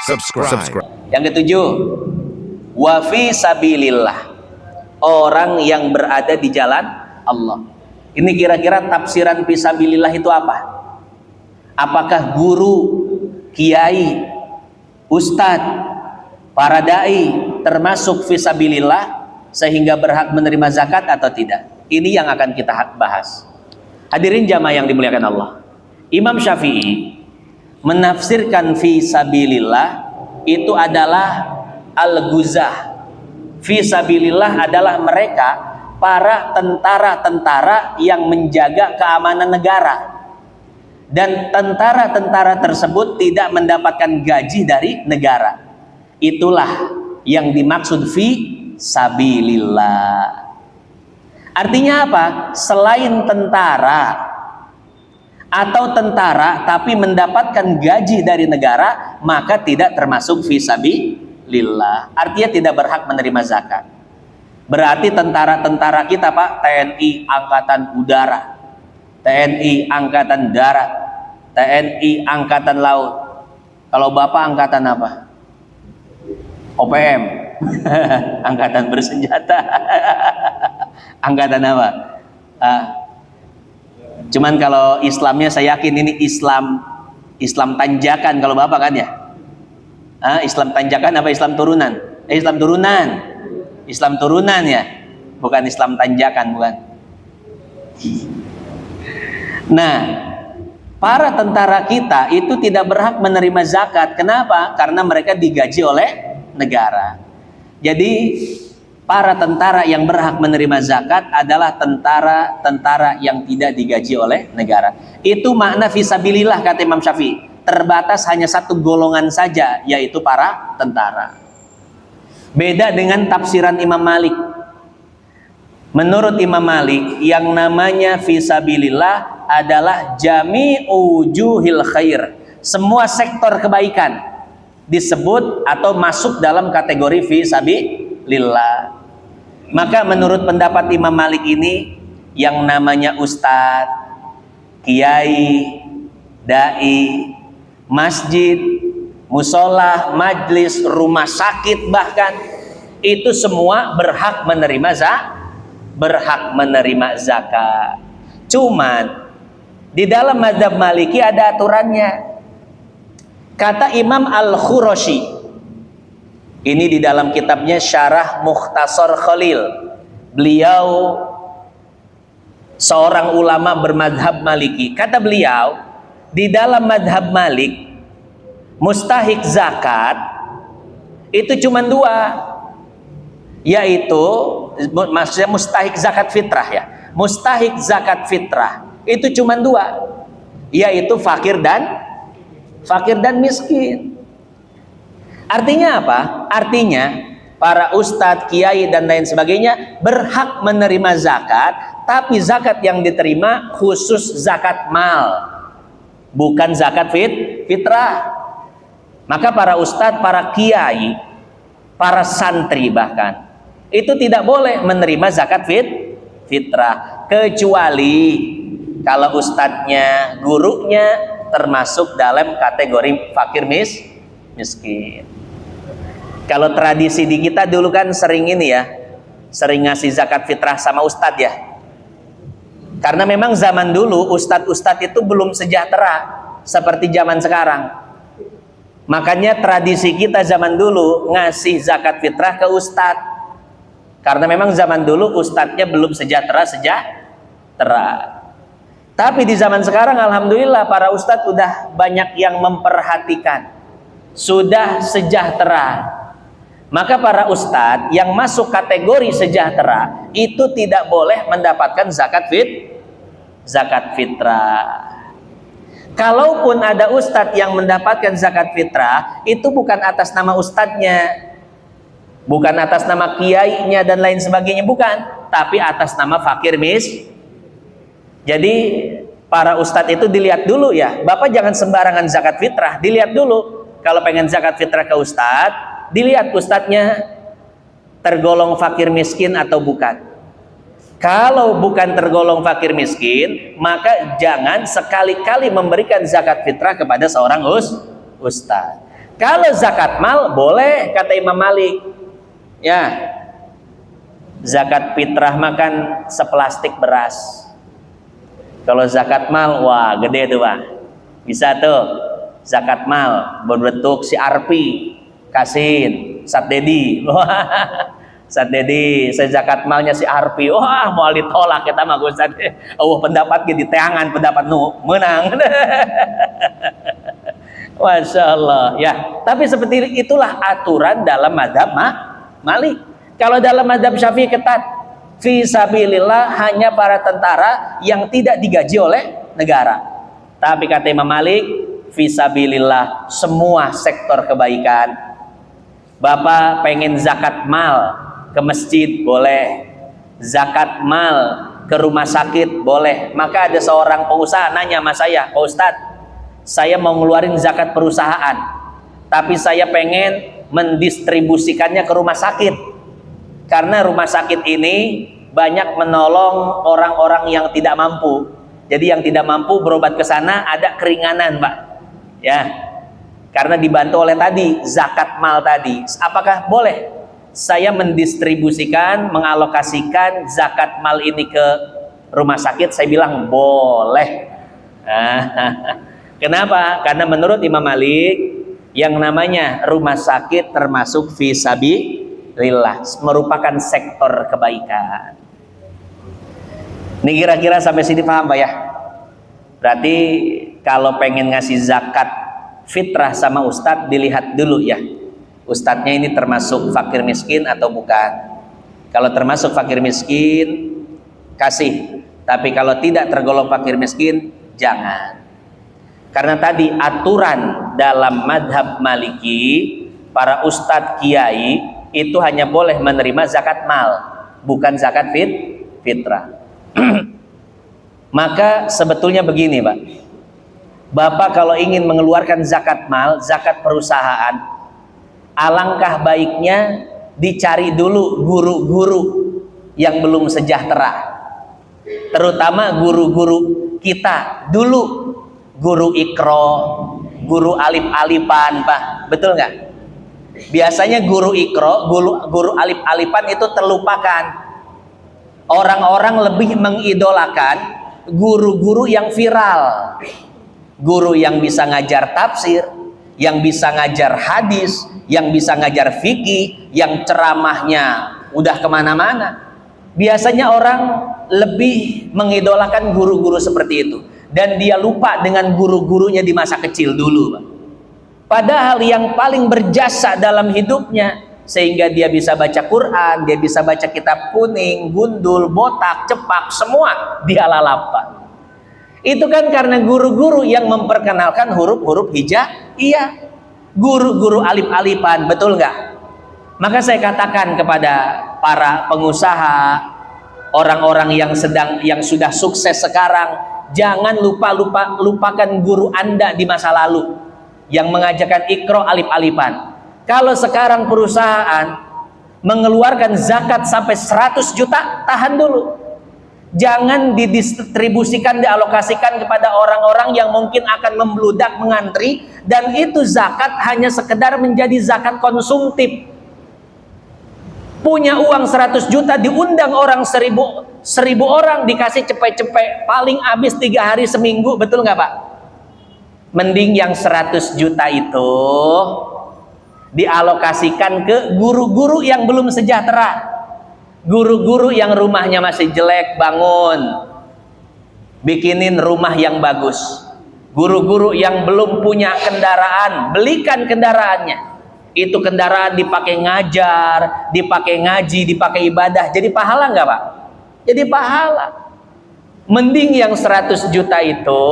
Subscribe. Yang ketujuh, wa fi sabilillah, orang yang berada di jalan Allah. Ini kira-kira tafsiran fi sabilillah itu apa? Apakah guru, kiai, ustadz, para dai termasuk fi sabilillah sehingga berhak menerima zakat atau tidak? Ini yang akan kita bahas. Hadirin jamaah yang dimuliakan Allah. Imam Syafi'i menafsirkan fi sabilillah itu adalah al-ghuzah. Fi sabilillah adalah mereka para tentara-tentara yang menjaga keamanan negara, dan tentara-tentara tersebut tidak mendapatkan gaji dari negara. Itulah yang dimaksud fi sabilillah. Artinya apa? Selain tentara atau tentara tapi mendapatkan gaji dari negara, maka tidak termasuk fi sabilillah. Artinya tidak berhak menerima zakat. Berarti tentara-tentara kita, Pak, TNI Angkatan Udara, TNI Angkatan Darat, TNI Angkatan Laut. Kalau Bapak angkatan apa? OPM. Angkatan bersenjata. Angkatan apa? Cuman kalau Islamnya saya yakin ini Islam tanjakan kalau Bapak kan ya. Islam tanjakan apa Islam turunan? Islam turunan. Islam turunan ya. Bukan Islam tanjakan, bukan. Nah, para tentara kita itu tidak berhak menerima zakat. Kenapa? Karena mereka digaji oleh negara. Jadi para tentara yang berhak menerima zakat adalah tentara-tentara yang tidak digaji oleh negara. Itu makna fisabilillah kata Imam Syafi'i. Terbatas hanya satu golongan saja, yaitu para tentara. Beda dengan tafsiran Imam Malik. Menurut Imam Malik, yang namanya fisabilillah adalah jami'u wujuhil khair. Semua sektor kebaikan disebut atau masuk dalam kategori fisabilillah. Maka menurut pendapat Imam Malik ini, yang namanya ustadz, kiai, dai, masjid, musola, majlis, rumah sakit bahkan, itu semua berhak menerima zakat. Cuman di dalam mazhab Maliki ada aturannya. Kata Imam Al-Khurashi, ini di dalam kitabnya Syarah Mukhtasar Khalil. Beliau seorang ulama bermadhab Maliki. Kata beliau, di dalam madhab Malik, mustahik zakat itu cuma dua, yaitu maksudnya mustahik zakat fitrah ya. Mustahik zakat fitrah itu cuma dua, yaitu fakir dan miskin. Artinya apa? Artinya para ustadz, kiai dan lain sebagainya berhak menerima zakat, tapi zakat yang diterima khusus zakat mal, bukan zakat fitrah. Maka para ustadz, para kiai, para santri bahkan itu tidak boleh menerima zakat fitrah, kecuali kalau ustadznya, gurunya termasuk dalam kategori fakir miskin. Kalau tradisi di kita dulu kan sering ini ya, sering ngasih zakat fitrah sama ustadz ya. Karena memang zaman dulu ustadz-ustadz itu belum sejahtera seperti zaman sekarang. Makanya tradisi kita zaman dulu ngasih zakat fitrah ke ustadz. Karena memang zaman dulu ustadznya belum sejahtera. Tapi di zaman sekarang alhamdulillah para ustadz sudah banyak yang memperhatikan, sudah sejahtera. Maka para ustadz yang masuk kategori sejahtera itu tidak boleh mendapatkan zakat fitrah. Kalaupun ada ustadz yang mendapatkan zakat fitrah, itu bukan atas nama ustadznya, bukan atas nama kiainya dan lain sebagainya, bukan, tapi atas nama fakir Jadi para ustadz itu dilihat dulu ya, Bapak jangan sembarangan zakat fitrah, dilihat dulu. Kalau pengen zakat fitrah ke ustadz, dilihat ustadznya tergolong fakir miskin atau bukan. Kalau bukan tergolong fakir miskin, maka jangan sekali-kali memberikan zakat fitrah kepada seorang ustadz. Kalau zakat mal boleh kata Imam Malik. Ya. Zakat fitrah makan seplastik beras. Kalau zakat mal, wah gede tuh Pak. Bisa tuh. Zakat mal berbentuk si Arpi, Kasin, Sat Dedi. Sat Dedi, saya zakat malnya si Arpi. Wah, mau ditolak kita mah Ustaz. Oh, pendapat di teangan pendapat nu menang. Masya Allah ya. Tapi seperti itulah aturan dalam mazhab Malik. Kalau dalam mazhab Syafi'i ketat, fisabilillah hanya para tentara yang tidak digaji oleh negara. Tapi kata Imam Malik, fisabilillah semua sektor kebaikan. Bapak pengen zakat mal ke masjid boleh, zakat mal ke rumah sakit boleh. Maka ada seorang pengusaha nanya sama saya, Pak Ustadz, saya mau ngeluarin zakat perusahaan, tapi saya pengen mendistribusikannya ke rumah sakit, karena rumah sakit ini banyak menolong orang-orang yang tidak mampu. Jadi yang tidak mampu berobat ke sana ada keringanan, Pak. Ya, karena dibantu oleh tadi zakat mal tadi. Apakah boleh saya mendistribusikan, mengalokasikan zakat mal ini ke rumah sakit? Saya bilang boleh. Kenapa? Karena menurut Imam Malik yang namanya rumah sakit termasuk fisabilillah, merupakan sektor kebaikan. Ini kira-kira sampai sini paham Pak ya? Berarti kalau pengen ngasih zakat fitrah sama ustadz, dilihat dulu ya, ustadznya ini termasuk fakir miskin atau bukan. Kalau termasuk fakir miskin, kasih. Tapi kalau tidak tergolong fakir miskin, jangan. Karena tadi aturan dalam madhab Maliki, para ustadz kiai itu hanya boleh menerima zakat mal, bukan zakat fitrah. Maka sebetulnya begini Pak, Bapak kalau ingin mengeluarkan zakat mal, zakat perusahaan, alangkah baiknya dicari dulu guru-guru yang belum sejahtera, terutama guru-guru kita dulu, guru ikro, guru alif-alifan Pak, betul nggak? Biasanya guru ikro, guru alif-alifan itu terlupakan. Orang-orang lebih mengidolakan guru-guru yang viral, guru yang bisa ngajar tafsir, yang bisa ngajar hadis, yang bisa ngajar fikih, yang ceramahnya udah kemana-mana. Biasanya orang lebih mengidolakan guru-guru seperti itu, dan dia lupa dengan guru-gurunya di masa kecil dulu Pak. Padahal yang paling berjasa dalam hidupnya, sehingga dia bisa baca Quran, dia bisa baca kitab kuning, gundul, botak, cepak, semua dia lalap Pak. Itu kan karena guru-guru yang memperkenalkan huruf-huruf hijaiyah, guru-guru alif-alifan, betul nggak? Maka saya katakan kepada para pengusaha, orang-orang yang sudah sukses sekarang, jangan lupakan guru Anda di masa lalu yang mengajarkan ikro alif-alifan. Kalau sekarang perusahaan mengeluarkan zakat sampai 100 juta, tahan dulu. Jangan didistribusikan, dialokasikan kepada orang-orang yang mungkin akan membludak mengantri, dan itu zakat hanya sekedar menjadi zakat konsumtif. Punya uang 100 juta, diundang orang 1000 orang, dikasih cepet-cepet, paling habis 3 hari seminggu, betul nggak Pak? Mending yang 100 juta itu dialokasikan ke guru-guru yang belum sejahtera, guru-guru yang rumahnya masih jelek, bangun, bikinin rumah yang bagus. Guru-guru yang belum punya kendaraan, belikan kendaraannya. Itu kendaraan dipakai ngajar, dipakai ngaji, dipakai ibadah, jadi pahala nggak Pak? Jadi pahala. Mending yang 100 juta itu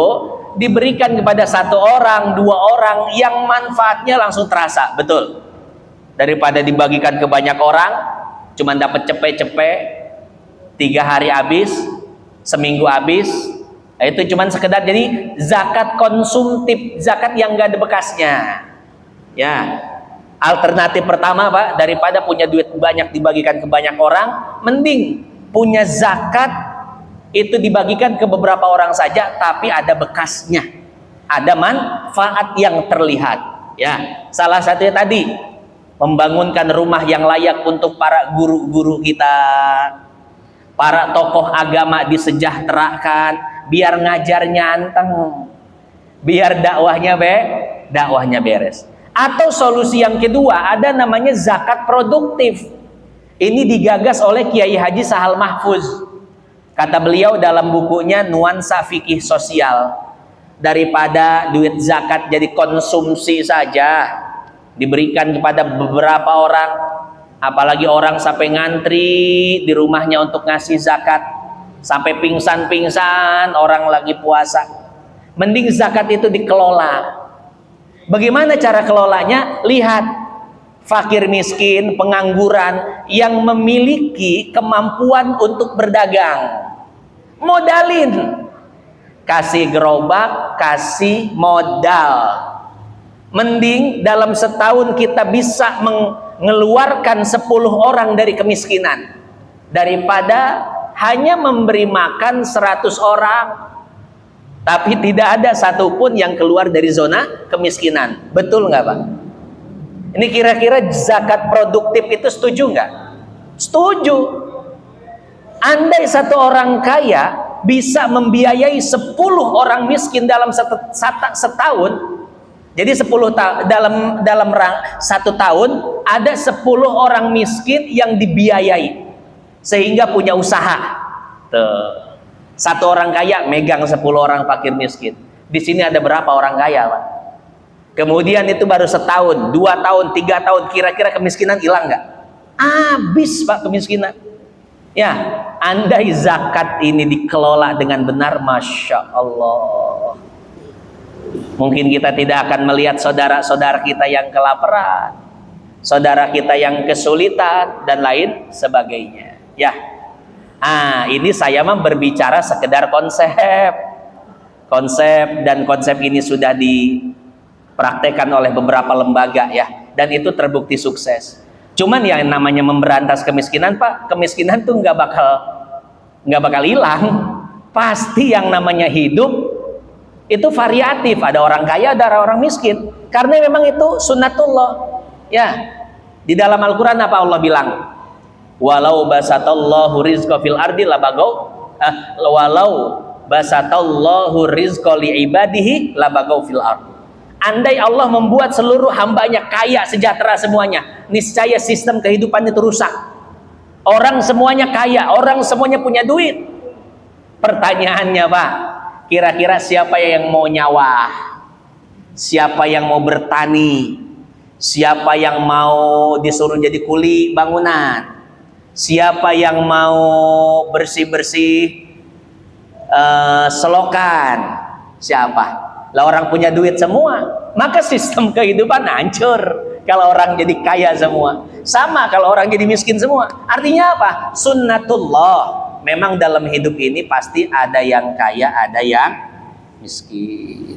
diberikan kepada 1 orang, 2 orang yang manfaatnya langsung terasa, betul. Daripada dibagikan ke banyak orang, cuman dapat cepet-cepet, 3 hari habis, seminggu habis, itu cuman sekedar jadi zakat konsumtif, zakat yang gak ada bekasnya. Ya, alternatif pertama Pak, daripada punya duit banyak dibagikan ke banyak orang, mending punya zakat itu dibagikan ke beberapa orang saja, tapi ada bekasnya, ada manfaat yang terlihat. Ya, salah satunya tadi membangunkan rumah yang layak untuk para guru-guru kita, para tokoh agama disejahterakan, biar ngajarnya anteng, biar dakwahnya beres. Atau solusi yang kedua, ada namanya zakat produktif. Ini digagas oleh Kiai Haji Sahal Mahfuz. Kata beliau dalam bukunya Nuansa Fikih Sosial, daripada duit zakat jadi konsumsi saja, diberikan kepada beberapa orang, apalagi orang sampai ngantri di rumahnya untuk ngasih zakat, sampai pingsan-pingsan orang lagi puasa. Mending zakat itu dikelola. Bagaimana cara kelolanya? Lihat, fakir miskin, pengangguran yang memiliki kemampuan untuk berdagang, modalin, kasih gerobak, kasih modal. Mending dalam setahun kita bisa mengeluarkan 10 orang dari kemiskinan, daripada hanya memberi makan 100 orang tapi tidak ada satupun yang keluar dari zona kemiskinan. Betul nggak Pak? Ini kira-kira zakat produktif itu setuju nggak? Setuju. Andai satu orang kaya bisa membiayai 10 orang miskin dalam setahun, jadi 10 dalam satu tahun ada 10 orang miskin yang dibiayai sehingga punya usaha. Tuh. Satu orang kaya megang 10 orang fakir miskin. Di sini ada berapa orang kaya, Pak? Kemudian itu baru setahun, 2 tahun, 3 tahun, kira-kira kemiskinan hilang nggak? Habis Pak kemiskinan. Ya, andai zakat ini dikelola dengan benar, Masya Allah, mungkin kita tidak akan melihat saudara-saudara kita yang kelaparan, saudara kita yang kesulitan, dan lain sebagainya. Ya, ini saya mah berbicara sekedar konsep, dan konsep ini sudah dipraktekkan oleh beberapa lembaga ya, dan itu terbukti sukses. Cuman yang namanya memberantas kemiskinan Pak, kemiskinan tuh nggak bakal hilang. Pasti yang namanya hidup itu variatif, ada orang kaya, ada orang miskin, karena memang itu sunnatullah. Ya, di dalam Al-Quran apa Allah bilang? Walau basatallahu rizqa fil ardi labagau, walau basatallahu rizqa li ibadihi labagau fil ardi. Andai Allah membuat seluruh hambanya kaya, sejahtera semuanya, niscaya sistem kehidupan itu rusak. Orang semuanya kaya, orang semuanya punya duit. Pertanyaannya Pak, kira-kira siapa yang mau nyawah? Siapa yang mau bertani? Siapa yang mau disuruh jadi kuli bangunan? Siapa yang mau bersih-bersih selokan? Siapa? Lah orang punya duit semua, maka sistem kehidupan hancur kalau orang jadi kaya semua. Sama kalau orang jadi miskin semua. Artinya apa? Sunnatullah. Memang dalam hidup ini pasti ada yang kaya, ada yang miskin.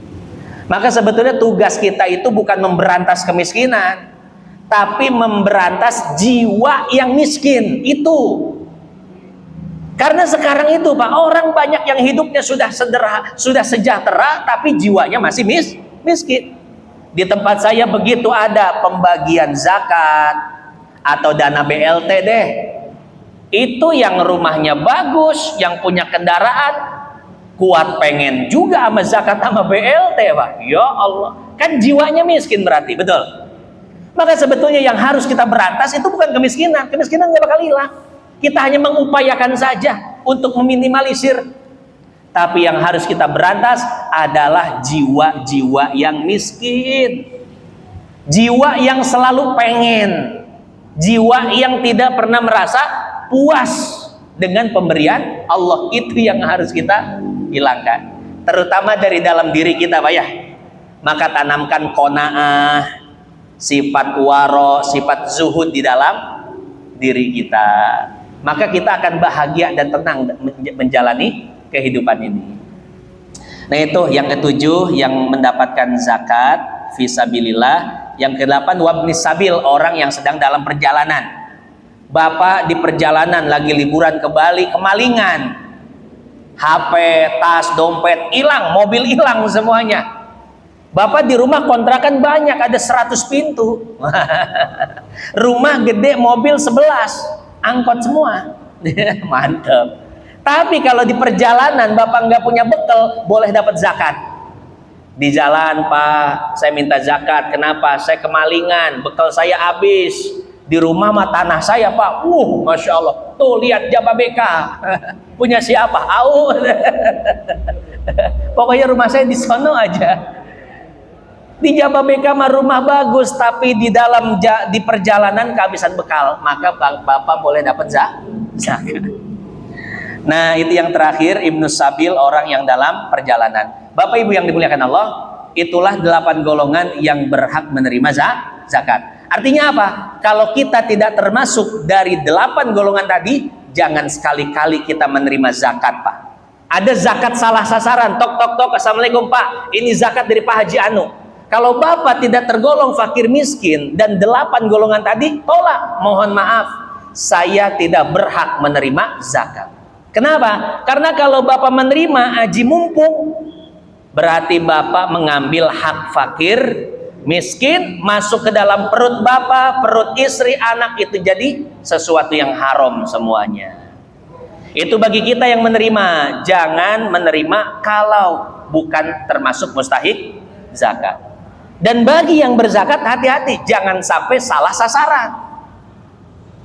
Maka sebetulnya tugas kita itu bukan memberantas kemiskinan, tapi memberantas jiwa yang miskin itu. Karena sekarang itu Pak, orang banyak yang hidupnya sudah sejahtera, tapi jiwanya masih miskin. Di tempat saya begitu ada pembagian zakat atau dana BLT deh, itu yang rumahnya bagus, yang punya kendaraan, kuat pengen juga sama zakat sama BLT Pak. Ya Allah, kan jiwanya miskin berarti, betul? Maka sebetulnya yang harus kita berantas itu bukan kemiskinan nggak bakal hilang. Kita hanya mengupayakan saja untuk meminimalisir. Tapi yang harus kita berantas adalah jiwa-jiwa yang miskin. Jiwa yang selalu pengen. Jiwa yang tidak pernah merasa puas dengan pemberian Allah. Itu yang harus kita hilangkan. Terutama dari dalam diri kita Pak ya. Maka tanamkan qanaah, sifat waro, sifat zuhud di dalam diri kita. Maka kita akan bahagia dan tenang menjalani kehidupan ini. Nah itu yang ketujuh, yang mendapatkan zakat fisabilillah. Yang kedelapan, wabnis sabil, orang yang sedang dalam perjalanan. Bapak di perjalanan lagi liburan ke Bali, kemalingan, HP, tas, dompet hilang, mobil hilang semuanya. Bapak di rumah kontrakan banyak, ada 100 pintu. Rumah gede, mobil 11, angkot semua. Mantap. Tapi kalau di perjalanan Bapak nggak punya bekal, boleh dapat zakat. Di jalan, Pak, saya minta zakat. Kenapa? Saya kemalingan, bekal saya habis. Di rumah mah tanah saya, Pak. Masya Allah. Tuh lihat Jababeka. Punya siapa? Pokoknya rumah saya di sono aja. Di Jababeka mah rumah bagus, tapi di perjalanan kehabisan bekal, maka Bapak boleh dapat zakat. Nah, itu yang terakhir, Ibnu Sabil, orang yang dalam perjalanan. Bapak Ibu yang dimuliakan Allah, itulah 8 golongan yang berhak menerima zakat. Artinya apa? Kalau kita tidak termasuk dari 8 golongan tadi, jangan sekali-kali kita menerima zakat, Pak. Ada zakat salah sasaran, tok, assalamualaikum Pak, ini zakat dari Pak Haji Anu. Kalau Bapak tidak tergolong fakir miskin dan 8 golongan tadi, tolak. Mohon maaf, saya tidak berhak menerima zakat. Kenapa? Karena kalau Bapak menerima aji mumpung, berarti Bapak mengambil hak fakir miskin masuk ke dalam perut Bapak, perut istri, anak, itu jadi sesuatu yang haram semuanya. Itu bagi kita yang menerima. Jangan menerima kalau bukan termasuk mustahik zakat. Dan bagi yang berzakat, hati-hati, jangan sampai salah sasaran.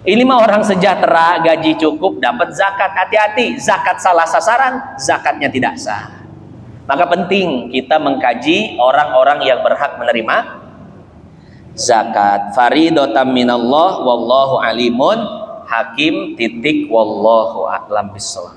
Ini mah orang sejahtera, gaji cukup, dapat zakat. Hati-hati, zakat salah sasaran, zakatnya tidak sah. Maka penting kita mengkaji orang-orang yang berhak menerima zakat. Faridotam minallah wallahu alimun hakim. Wallahu a'lam bishawab.